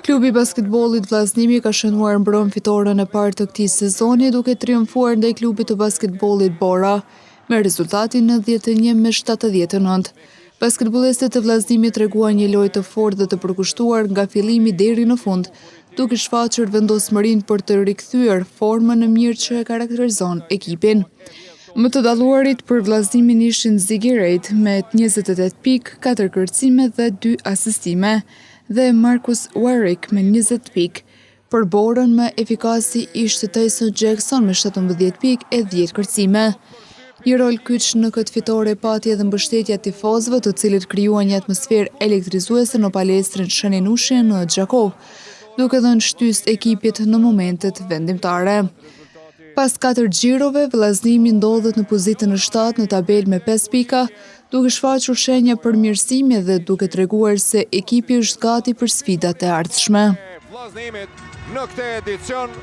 Klubi basketbollit Vllaznimi ka shënuar mbron fitoren e parë të këtij sezoni duke triumfuar ndaj klubit të basketbollit Bora me rezultatin 91-79. Basketbollistët e Vllaznimit treguan një lojë të fortë dhe të përkushtuar nga fillimi deri në fund, duke shfaqur vendosmërinë për të rikthyer formën e mirë që e karakterizon ekipin. Më të dalluarit për Vllaznimin ishin Ziggy Rejt me 28 pikë, 4 kërcime dhe 2 asistime, dhe Marcus Warwick me 20 pikë. Për Borën më efikasi ishte Tyson Jackson me 17 pikë e 10 kërcime. Një rol kyç në këtë fitore pati edhe mbështetja e tifozëve, të cilët krijuan një atmosferë elektrizuese në palestrën Shaninushi në Gjakov, duke dhënë shtysë ekipit në momentet vendimtare. Pas 4 xhirove, Vllaznimi ndodhet në pozitën e 7 në tabelë me 5 pika, duke shfaqur shenja përmirësimi dhe duke treguar se ekipi është gati për sfidat e ardhshme. Vllaznimin në këtë edicion